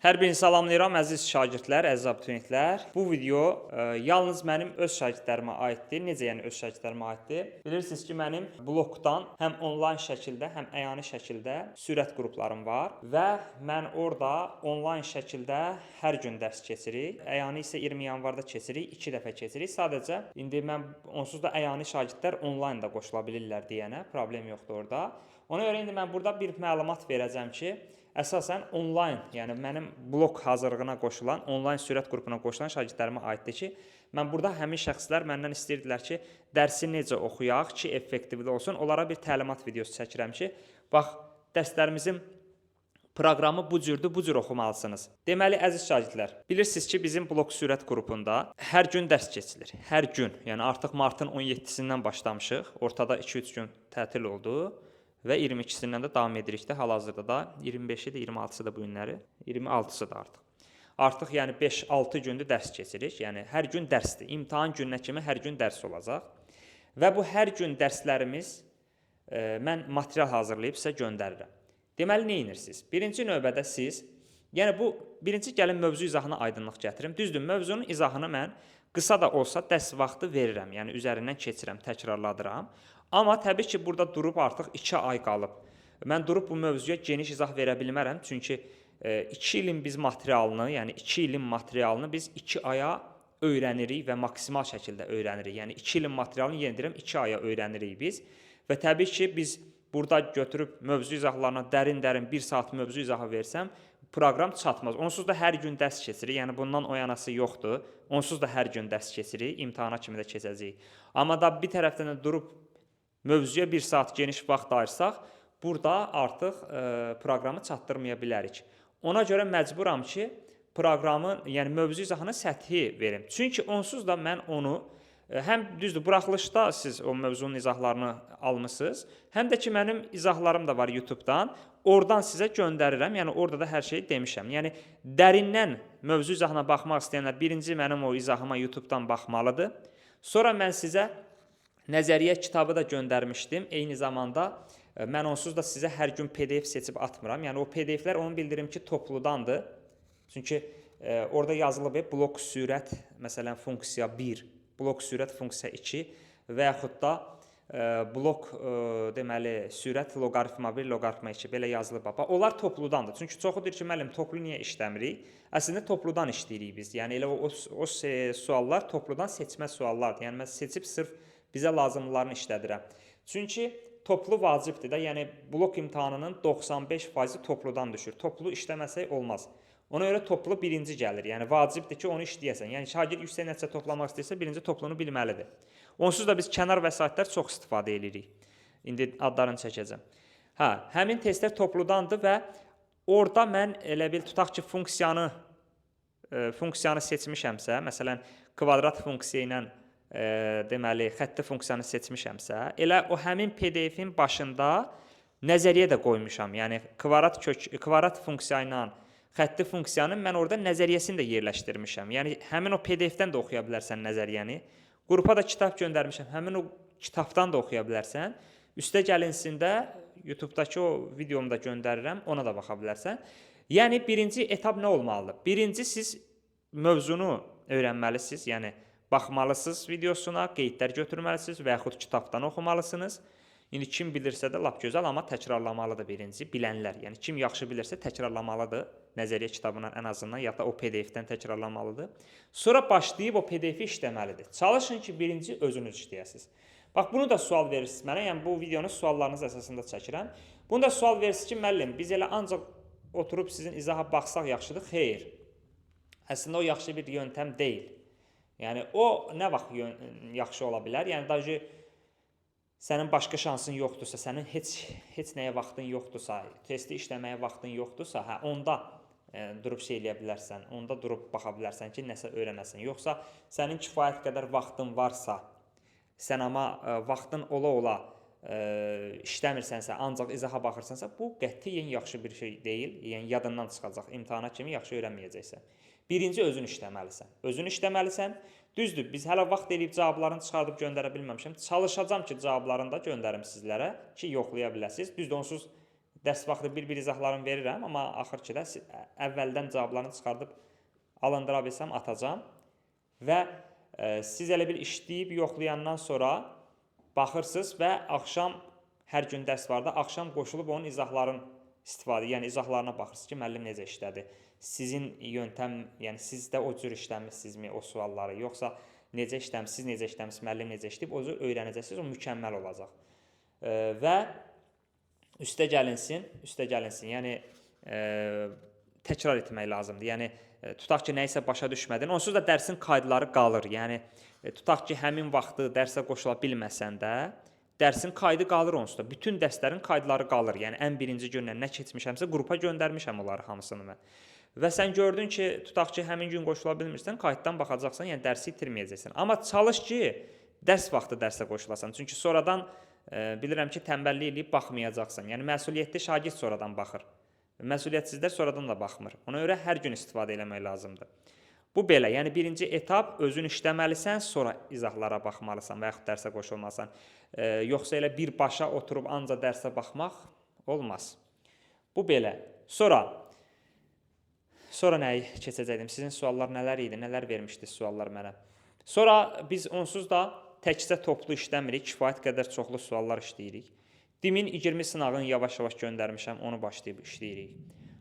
Hər birini salamlayıram, əziz şagirdlər, əziz abituriyentlər. Bu video yalnız mənim öz şagirdlərimə aiddir. Necə yəni öz şagirdlərimə aiddir? Bilirsiniz ki, mənim blokdan həm onlayn şəkildə, həm əyani şəkildə sürət qruplarım var və mən orada onlayn şəkildə hər gün dərs keçirik. Əyani isə 20 yanvarda keçirik, 2 dəfə keçirik. Sadəcə indi mən onsuz da əyani şagirdlər onlayn da qoşula bilirlər deyənə, problem yoxdur orada. Ona görə indi mən burada bir məlumat verəcəm ki, əsasən onlayn, yəni mənim blok hazırlığına qoşulan, onlayn sürət qrupuna qoşulan şagirdlərimə aiddir ki, mən burada həmin şəxslər məndən istəyirdilər ki, dərsi necə oxuyaq ki, effektivli olsun. Onlara bir təlimat videosu çəkirəm ki, bax, dərslərimizin proqramı bu cürdür, bu cür oxumalısınız. Deməli, əziz şagirdlər, bilirsiniz ki, bizim blok sürət qrupunda hər gün dərs keçilir. Hər gün, yəni artıq martın 17-sindən başlamışıq. Ortada 2-3 gün tətil oldu. Və 22-sindən də davam edirik də, hal-hazırda da 25-idir, 26-sı da bu günləri, 26-sı da artıq. Artıq yəni 5-6 gündür dərs keçirik. Yəni hər gün dərsdir. İmtahan gününə kimi hər gün dərs olacaq. Və bu hər gün dərslərimiz mən material hazırlayıb sizə göndərirəm. Deməli, nə edirsiniz? Birinci növbədə siz, yəni bu birinci gəlin mövzu izahına aydınlıq gətirim. Düzdür, mövzunun izahını mən qısa da olsa dərs vaxtı verirəm. Yəni üzərindən keçirəm, təkrarladıram. Amma təbii ki, burada durub artıq 2 ay qalıb. Mən durub bu mövzuya geniş izah verə bilmərəm. Çünki 2 ilin biz materialını, yəni 2 ilin materialını biz 2 aya öyrənirik və maksimal şəkildə öyrənirik. Yəni 2 ilin materialını yenildirəm, 2 aya öyrənirik biz. Və təbii ki, biz burada götürüb mövzu izahlarına dərin-dərin 1 saat mövzu izahı versəm, proqram çatmaz. Onsuz da hər gün dərs keçirik. Yəni bundan o yanası yoxdur. Onsuz da hər gün dərs keçirik, imtahana kimi də keçəcəyik. Amma da bir tərəfdən də durub mövzuya 1 saat geniş vaxt ayırsaq, burada artıq proqramı çatdırmaya bilərik. Ona görə məcburam ki, proqramın, yəni mövzu izahını səthi verim. Çünki onsuz da mən onu, həm düzdür, buraxılışda siz o mövzunun izahlarını almısınız, həm də ki, mənim izahlarım da var YouTube-dan, oradan sizə göndərirəm, yəni orada da hər şeyi demişəm. Yəni, dərindən mövzu izahına baxmaq istəyənlər birinci mənim o izahıma YouTube-dan baxmalıdır. Sonra mən sizə nəzəriyyə kitabı da göndərmişdim. Eyni zamanda mən onsuz da sizə hər gün PDF seçib atmıram. Yəni o PDF-lər onu bildirim ki, topludandır. Çünki orada yazılıb blok sürət, məsələn, funksiya 1, blok sürət funksiya 2 və yaxud da blok deməli sürət loqaritma 1, loqaritma 2 belə yazılıb. Onlar topludandır. Çünki çoxu deyir ki, müəllim, toplu niyə işləmirik? Əslində topludan işləyirik biz. Yəni elə o suallar topludan seçmə suallardır. Yəni mən seçib sırf bizə lazımlılarını işlədirəm. Çünki toplu vacibdir də, yəni blok imtahanının 95% topludan düşür. Toplu işləməsək olmaz. Ona görə toplu birinci gəlir. Yəni vacibdir ki, onu işləyəsən. Yəni şagird yüksək nəticə toplamaq istəyirsə, birinci toplunu bilməlidir. Onsuz da biz kənar vəsaitlər çox istifadə edirik. İndi adlarını çəkəcəm. Həmin testlər topludandır və orada mən elə bil tutaq ki, funksiyanı seçmişəmsə, məsələn, kvadrat funksiya ilə deməli, xətti funksiyanı seçmişəmsə, elə o həmin PDF-in başında nəzəriyyə də qoymuşam. Yəni, kvadrat funksiya ilə xətti funksiyanın mən orada nəzəriyyəsini də yerləşdirmişəm. Yəni, həmin o PDF-dən də oxuya bilərsən nəzəriyyəni. Qrupa da kitab göndərmişəm. Həmin o kitabdan da oxuya bilərsən. Üstə gəlinsində YouTube-dakı o videomu da göndərirəm, ona da baxa bilərsən. Yəni, birinci etap nə olmalıdır? Birinci, siz mövzunu öyrənməlisiniz. Yəni, baxmalısınız videosuna, qeydlər götürməlisiniz və yaxud kitabdan oxumalısınız. İndi kim bilirsə də lap gözəl, amma təkrarlamalıdır birinci, bilənlər. Yəni kim yaxşı bilirsə təkrarlamalıdır, nəzəriyyə kitabından ən azından, ya da o PDF-dən təkrarlamalıdır. Sonra başlayıb o PDF-i işləməlidir. Çalışın ki, birinci özünüz işləyəsiniz. Bax, bunu da sual verirsiniz mənə, yəni bu videonu suallarınız əsasında çəkirəm. Bunu da sual verirsiniz ki, müəllim, biz elə ancaq oturub sizin izaha baxsaq yaxşıdır. Xeyr, əslində o yaxşı bir yöntəm deyil. Yəni, o nə vaxt yaxşı ola bilər? Yəni, daha sənin başqa şansın yoxdursa, sənin heç nəyə vaxtın yoxdursa, testi işləməyə vaxtın yoxdursa, onda durub şey eləyə bilərsən, onda durub baxa bilərsən ki, nəsə öyrənəsən. Yoxsa sənin kifayət qədər vaxtın varsa, sən amma vaxtın ola-ola işləmirsənsə, ancaq izaha baxırsansa, bu qətiyyən yaxşı bir şey deyil. Yəni, yadından çıxacaq, imtahana kimi yaxşı öyrənməyəcəksən. Birinci özün işləməlisən. Özün işləməlisən. Düzdür, biz hələ vaxt eləyib cavablarını çıxardıb göndərə bilməmişəm. Çalışacağam ki, cavablarını da göndərim sizlərə ki, yoxlaya biləsiniz. Düzdür, onsuz dərs vaxtı bir-bir izahlarını verirəm, amma axır ki də əvvəldən cavablarını çıxardıb alındıra bilsəm atacağam və siz elə bil işləyib yoxlayandan sonra baxırsınız və axşam hər gün dərs var da, axşam qoşulub onun yəni izahlarına baxırsınız ki, müəllim necə işlədi. Sizin yöntəm, yəni siz də o cür işləmisinizmi o sualları, yoxsa necə işləmisiniz, necə işləmisiniz, müəllim necə işləyib, o cür öyrənəcəksiniz, o mükəmməl olacaq. Və üstə gəlinsin, yəni təkrar etmək lazımdır. Yəni tutaq ki, nəyisə başa düşmədin, onsuz da dərsin qaydaları qalır. Yəni tutaq ki, həmin vaxtı dərsə qoşula bilməsən də, dərsin kaydı qalır onsuz da. Bütün dərslərin kaydıları qalır. Yəni ən birinci gündən nə keçmişəmsə qrupa göndərmişəm onları hamısını mən. Və sən gördün ki, tutaq ki, həmin gün qoşula bilmirsən, kayddan baxacaqsan, yəni dərsi itirməyəcəksən. Amma çalış ki, dərs vaxtı dərsə qoşulasan. Çünki sonradan bilirəm ki, tənbəllik eləyib baxmayacaqsan. Yəni məsuliyyətli şagird sonradan baxır. Məsuliyyətsizlər sonradan da baxmır. Ona görə hər gün istifadə etmək lazımdır. Bu belə, yəni birinci etap özün işləməlisən, sonra izahlara baxmalısan və yaxud dərsə qoşulmalısan. Yoxsa elə birbaşa oturub ancaq dərsə baxmaq olmaz. Bu belə. Sonra nəyi keçəcəkdim? Sizin suallar nələr idi? Nələr vermişdiniz suallar mənə? Sonra biz onsuz da təkcə toplu işləmirik, kifayət qədər çoxlu suallar işləyirik. Dimin 20 sınağını yavaş-yavaş göndərmişəm, onu başlayıb işləyirik.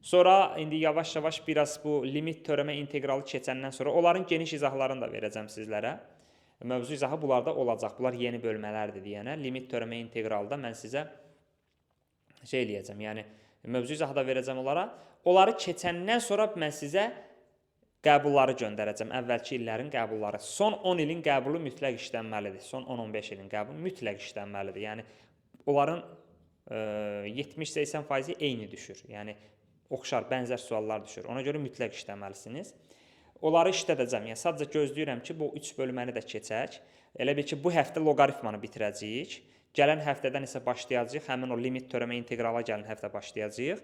Sonra indi yavaş-yavaş biraz bu limit törəmə inteqralı keçəndən sonra onların geniş izahlarını da verəcəm sizlərə. Mövzu izahı bunlarda olacaq. Bunlar yeni bölmələrdir deyənə. Limit törəmə inteqralda mən sizə eləyəcəm. Yəni mövzu izahı da verəcəm onlara. Onları keçəndən sonra mən sizə qəbulları göndərəcəm. Əvvəlki illərin qəbulları. Son 10 ilin qəbulu mütləq işlənməlidir. Son 10-15 ilin qəbulu mütləq işlənməlidir. Yəni onların 70-80% eyni düşür. Yəni oxşar, bənzər suallar düşür. Ona görə mütləq işləməlisiniz. Onları işlədəcəm. Yəni sadəcə gözləyirəm ki, bu 3 bölməni də keçək. Elə bil ki, bu həftə loqaritmanı bitirəcəyik. Gələn həftədən isə başlayacağıq. Həmin o limit törəmə inteqrala gələn həftə başlayacağıq.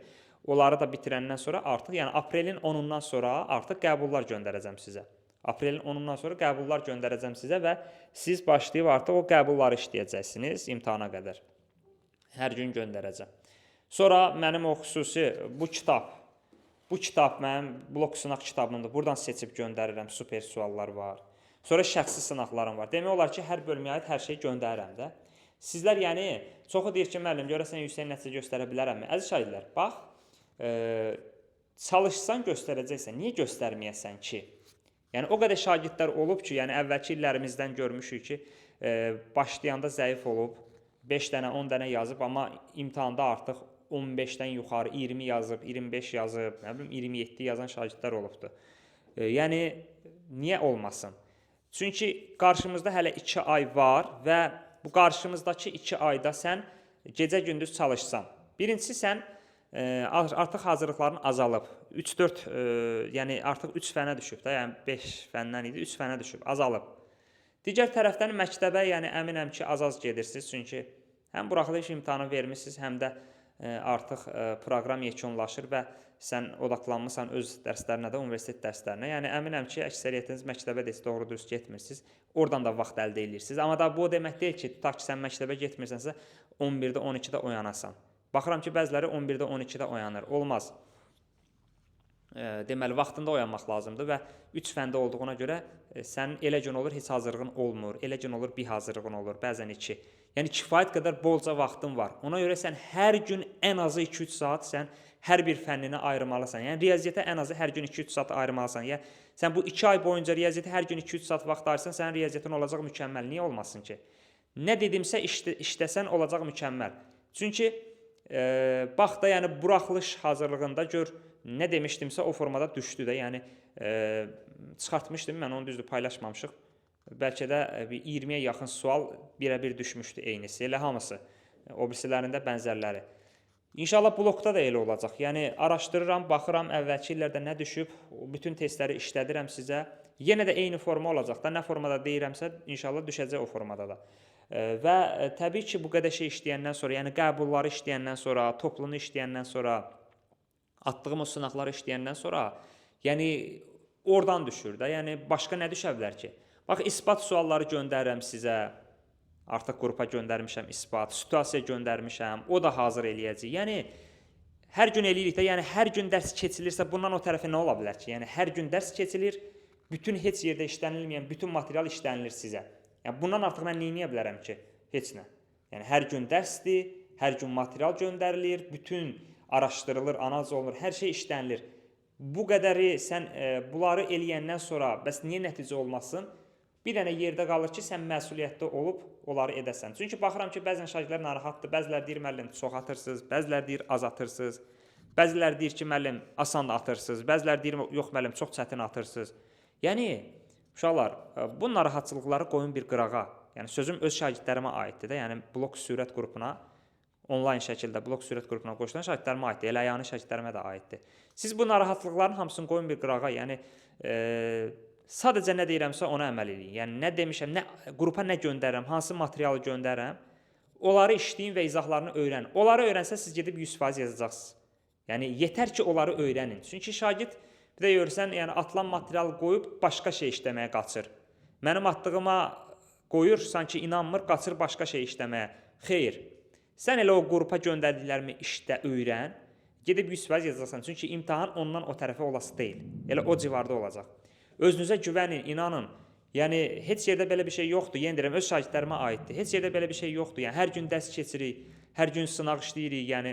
Onları da bitirəndən sonra artıq, yəni aprelin 10-undan sonra artıq qəbullar göndərəcəm sizə. Aprelin 10-undan sonra qəbullar göndərəcəm sizə və siz başlayıb artıq o qəbulları işləyəcəksiniz imtahana qədər. Hər gün göndərəcəm. Sonra mənim o xüsusi bu kitab mənim blok sınaq kitabımdır. Buradan seçib göndərirəm, super suallar var. Sonra şəxsi sınaqlarım var. Demək olar ki, hər bölməyə aid hər şeyi göndərirəm də. Sizlər yəni çoxu deyir ki, müəllim, görəsən yüksək nəticə göstərə bilərəmmi? Əziz şagirdlər, bax, çalışsan göstərəcəksən. Niyə göstərməyəsən ki? Yəni o qədər şagirdlər olub ki, yəni əvvəlki illərimizdən görmüşük ki, başlayanda zəif olub, 5 dənə, 10 dənə yazıb, amma imtahanda artıq 15-dən yuxarı 20 yazıb, 25 yazıb, nə bilim 27 yazan şagirdlər olubdur. Yəni niyə olmasın? Çünki qarşımızda hələ 2 ay var və bu qarşımızdakı 2 ayda sən gecə-gündüz çalışsan. Birincisi sən artıq hazırlıqların azalıb. 3-4, yəni artıq 3 fənə düşüb də, yəni 5 fəndən idi, 3 fənə düşüb, azalıb. Digər tərəfdən məktəbə, yəni əminəm ki, az-az gedirsiniz, çünki həm buraxılış imtahanı vermişsiniz, həm də artıq proqram yekunlaşır və sən odaqlanmısan öz dərslərinə də, universitet dərslərinə. Yəni əminəm ki, əksəriyyətiniz məktəbə də doğru dürüst getmirsiniz. Oradan da vaxt əldə edirsiniz. Amma da bu o demək deyil ki, tutaq ki, sən məktəbə getmirsənsə 11-də, 12-də oyanasan. Baxıram ki, bəziləri 11-də, 12-də oyanır. Olmaz. Deməli, vaxtında oyanmaq lazımdır və 3 fəndə olduğuna görə sənin elə gün olur, heç hazırlığın olmur, elə gün olur, bir hazırlığın olur, bəzən 2. Yəni kifayət qədər bolca vaxtın var. Ona görə sən hər gün ən azı 2-3 saat sən hər bir fənninə ayırmalısan. Yəni riyaziyyata ən azı hər gün 2-3 saat ayırmalısan. Yəni sən bu 2 ay boyunca riyaziyyata hər gün 2-3 saat vaxt ayırsan, sənin riyaziyyatın olacaq mükəmməl. Niyə olmasın ki? Nə dedimsə işləsən olacaq mükəmməl. Çünki bax da, yəni buraxılış hazırlığında gör nə demişdimsə o formada düşdü də. Yəni çıxartmışdım, mən onu düzdür paylaşmamışıq. Bəlkə də 20-yə yaxın sual birə-bir düşmüşdü eynisi, elə hamısı. O birisilərində bənzərləri. İnşallah blokda da elə olacaq. Yəni araşdırıram, baxıram əvvəlki illərdə nə düşüb, bütün testləri işlədirəm sizə. Yenə də eyni forma olacaq da, nə formada deyirəmsə, inşallah düşəcək o formada da. Və təbii ki, bu qədər şey işləyəndən sonra, yəni qəbulları işləyəndən sonra, toplunu işləyəndən sonra, atdığım o sınaqları işləyəndən sonra, yəni oradan düşür də. Yəni başqa nə düşə bilər ki? Bax, isbat sualları göndərirəm sizə. Artıq qrupa göndərmişəm isbat, situasiya göndərmişəm, o da hazır eləyəcək. Yəni Hər gün eləyirik də, yəni hər gün dərs keçilirsə bundan o tərəfə nə ola bilər ki? Yəni hər gün dərs keçilir, bütün heç yerdə işlənilməyən bütün material işlənilir sizə. Yəni bundan artıq mən nə edə bilərəm ki? Heç nə. Yəni hər gün dərsdir, hər gün material göndərilir, bütün araşdırılır, analiz olunur, hər şey işlənilir. Bu qədəri sən bunları eləyəndən sonra bəs niyə nəticə olmasın? Bir dənə yerdə qalır ki, sən məsuliyyətli olub onları edəsən. Çünki baxıram ki, bəzən şagirdlər narahatdır. Bəziləri deyir, müəllim, çox atırsınız, bəziləri deyir, az atırsınız. Bəziləri deyir ki, müəllim, asan atırsınız. Bəziləri deyir, yox müəllim, çox çətin atırsınız. Yəni uşaqlar, bu narahatçılıqları qoyun bir qırağa. Yəni sözüm öz şagirdlərimə aiddir də. Yəni blok sürət qrupuna, onlayn şəkildə blok sürət qrupuna qoşulan şagirdlərimə aiddir. Elə ayağını şagirdlərimə də aiddir. Siz bu narahatlıqların hamısını qoyun bir qırağa. Yəni sadəcə nə deyirəmsə ona əməl edin. Yəni nə demişəm, qrupa nə göndərirəm, hansı materialı göndərirəm, onları işləyin və izahlarını öyrənin. Onları öyrənsəz siz gedib 100% yazacaqsınız. Yəni yetər ki, onları öyrənin. Çünki şagird bir də görürsən, yəni atılan materialı qoyub başqa şey işləməyə qaçır. Mənim atdığıma qoyur, sanki inanmır, qaçır başqa şey işləməyə. Xeyr. Sən elə o qrupa göndərdiklərimi işlə öyrən, gedib 100% yazacaqsan. Çünki imtahan ondan o tərəfə olası deyil. Elə o civarda olacaq. Özünüzə güvənin, inanın. Yəni heç yerdə belə bir şey yoxdur. Yenə deyirəm, öz şagirdlərimə aiddir. Heç yerdə belə bir şey yoxdur. Yəni hər gün dərs keçirik, hər gün sınaq işləyirik. Yəni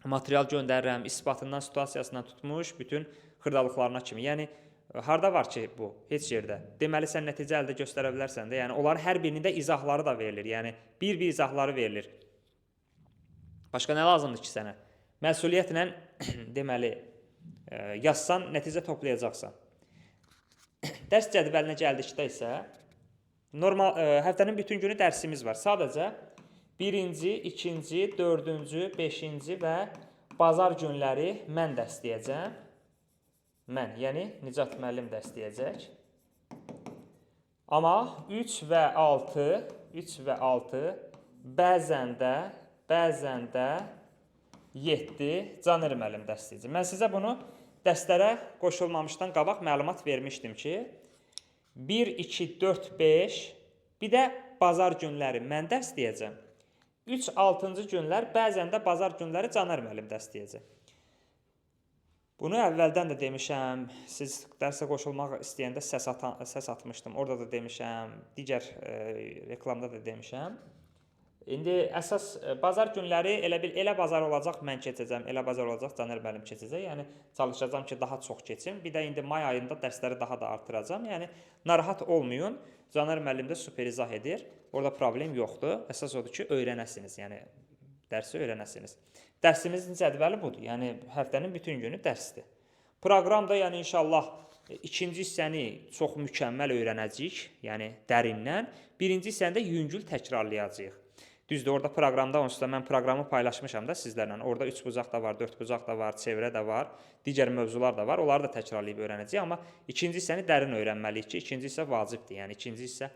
material göndərirəm, isbatından, situasiyasından tutmuş bütün xırdalıqlarına kimi. Yəni harda var ki bu? Heç yerdə. Deməli sən nəticə əldə göstərə bilərsən də. Yəni onların hər birində izahları da verilir. Yəni bir-bir izahları verilir. Başqa nə lazımdır ki sənə? Məsuliyyətlə deməli yazsan, nəticə toplayacaqsan. Dərs cədvəlinə gəldikdə isə normal həftənin bütün günü dərsimiz var. Sadəcə 1-ci, 2-ci, 4-cü, 5-ci və bazar günləri mən dərs deyəcəm. Mən, yəni Nicat müəllim dərs deyəcək. Amma 3 və 6 bəzən də 7 Caner müəllim dərs deyəcək. Mən sizə bunu dərslərə qoşulmamışdan qabaq məlumat vermişdim ki, 1, 2, 4, 5, bir də bazar günləri mən dərs deyəcəm. 3, 6-cı günlər, bəzən də bazar günləri Caner müəllim dərs deyəcək. Bunu əvvəldən də demişəm, siz dərsə qoşulmaq istəyəndə səs atmışdım, orada da demişəm, digər reklamda da demişəm. İndi əsas bazar günləri elə bazar olacaq, mən keçəcəm, elə bazar olacaq, Caner müəllim keçəcək. Yəni çalışacağam ki, daha çox keçim. Bir də indi may ayında dərsləri daha da artıracağam. Yəni narahat olmayın. Caner müəllim də super izah edir. Orada problem yoxdur. Əsas odur ki, öyrənəsiniz. Yəni dərsi öyrənəsiniz. Dərsimizin cədvəli budur. Yəni həftənin bütün günü dərsdir. Proqramda yəni inşallah ikinci hissəni çox mükəmməl öyrənəcəyik. Yəni dərindən. Birinci hissəni də yüngül təkrarlayacağıq. Düzdür, orada proqramda onsuz da mən proqramı paylaşmışam da sizlərlə. Orada 3 bucaq da var, 4 bucaq da var, çevrə də var, digər mövzular da var. Onları da təkrarlayıb öyrənəcəyik. Amma ikinci hissəni dərin öyrənməliyik ki, ikinci hissə vacibdir. Yəni ikinci hissə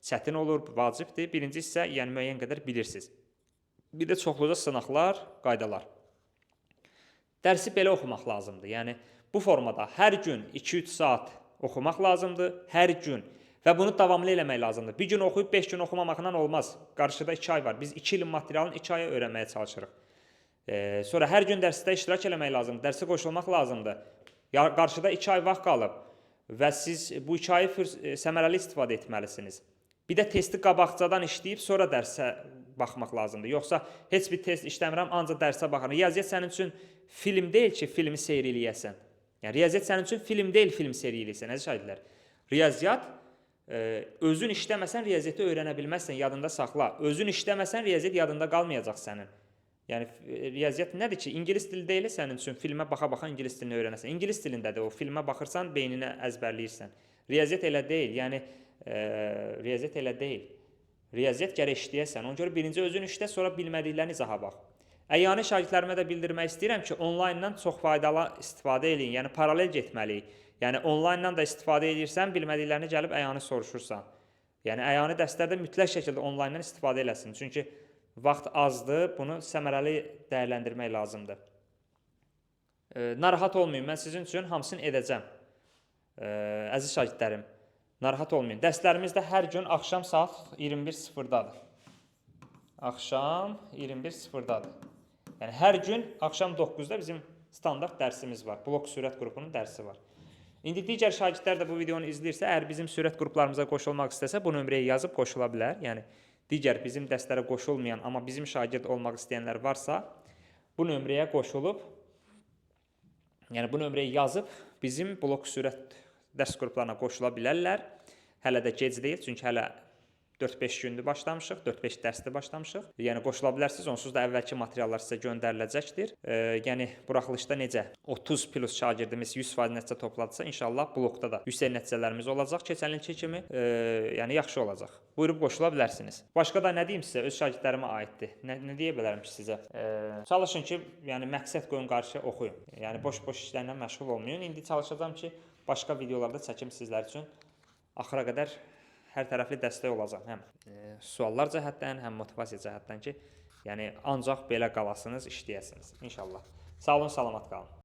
çətin olur, vacibdir. Birinci hissə yəni müəyyən qədər bilirsiniz. Bir də çoxluca sınaqlar, qaydalar. Dərsi belə oxumaq lazımdır. Yəni bu formada hər gün 2-3 saat oxumaq lazımdır. Hər gün. Və bunu davamlı eləmək lazımdır. Bir gün oxuyub 5 gün oxumamaqla olmaz. Qarşıda 2 ay var. Biz 2 ilin materialını 2 aya öyrənməyə çalışırıq. Sonra hər gün dərsdə iştirak eləmək lazımdır. Dərsə qoşulmaq lazımdır. Qarşıda 2 ay vaxt qalıb və siz bu 2 ayı səmərəli istifadə etməlisiniz. Bir də testi qabaqcadan işləyib sonra dərsə baxmaq lazımdır. Yoxsa heç bir test işləmirəm, ancaq dərsə baxıram. Riyaziyyat sənin üçün film deyil ki, filmi seyr eləyəsən. Yəni riyaziyyat sənin üçün film deyil, film seyr eləyəsən, əziz şagirdlər. Riyaziyyat özün işləməsən riyaziyyatı öyrənə bilməzsən, yadında saxla. Özün işləməsən riyaziyyat yadında qalmayacaq sənin. Yəni riyaziyyat nədir ki? İngilis dili deyil sənin üçün filmə baxa-baxa ingilis dilini öyrənəsən. İngilis dilindədir o. Filmə baxırsan, beyninə əzbərləyirsən. Riyaziyyat elə deyil. Yəni riyaziyyat elə deyil. Riyaziyyat gərək işləyəsən. Ona görə birinci özün işlə, sonra bilmədiklərini izaha bax. Əyani şagirdlərimə də bildirmək istəyirəm ki, onlayndan çox faydalı istifadə edin. Yəni paralel getməliyik. Yəni onlayndan da istifadə edirsən, bilmədiklərini gəlib əyani soruşursan. Yəni əyani dərslərdə mütləq şəkildə onlayndan istifadə eləsin. Çünki vaxt azdır, bunu səmərəli dəyərləndirmək lazımdır. Narahat olmayın, mən sizin üçün hamısını edəcəm. Əziz şagirdlərim, narahat olmayın. Dərslərimiz də hər gün axşam saat 21:00-dadır. Axşam 21:00-dadır. Yəni hər gün axşam 9-da bizim standart dərsimiz var. Blok sürət qrupunun dərsi var. İndi digər şagirdlər də bu videonu izləyirsə, əgər bizim sürət qruplarımıza qoşulmaq istəsə, bu nömrəyə yazıb qoşula bilər. Yəni digər bizim dərslərə qoşulmayan, amma bizim şagird olmaq istəyənlər varsa, bu nömrəyə qoşulub, yəni bu nömrəyə yazıb bizim blok sürət dərs qruplarına qoşula bilərlər. Hələ də gec deyil, çünki hələ 4-5 gündür başlamışıq, 4-5 dərsdə başlamışıq. Yəni qoşula bilərsiniz, onsuz da əvvəlki materiallar sizə göndəriləcəkdir. Yəni buraxılışda necə 30 plus şagirdimiz 100% nəticə topladısa, inşallah blokda da yüksək nəticələrimiz olacaq keçən ilki kimi. Yəni yaxşı olacaq. Buyurub qoşula bilərsiniz. Başqa da nə deyim sizə, öz şagirdlərimə aiddir. Nə deyə bilərəm ki sizə? Çalışın ki, yəni məqsəd qoyun qarşıya oxuyun. Yəni boş-boş işlərlə məşğul olmayın. İndi çalışacağam ki, başqa videolarda çəkim sizlər üçün. Axıra qədər hər tərəfli dəstək olacaq. Həm suallar cəhətdən, həm motivasiya cəhətdən ki, yəni ancaq belə qalasınız, işləyəsiniz. İnşallah. Sağ olun, salamat qalın.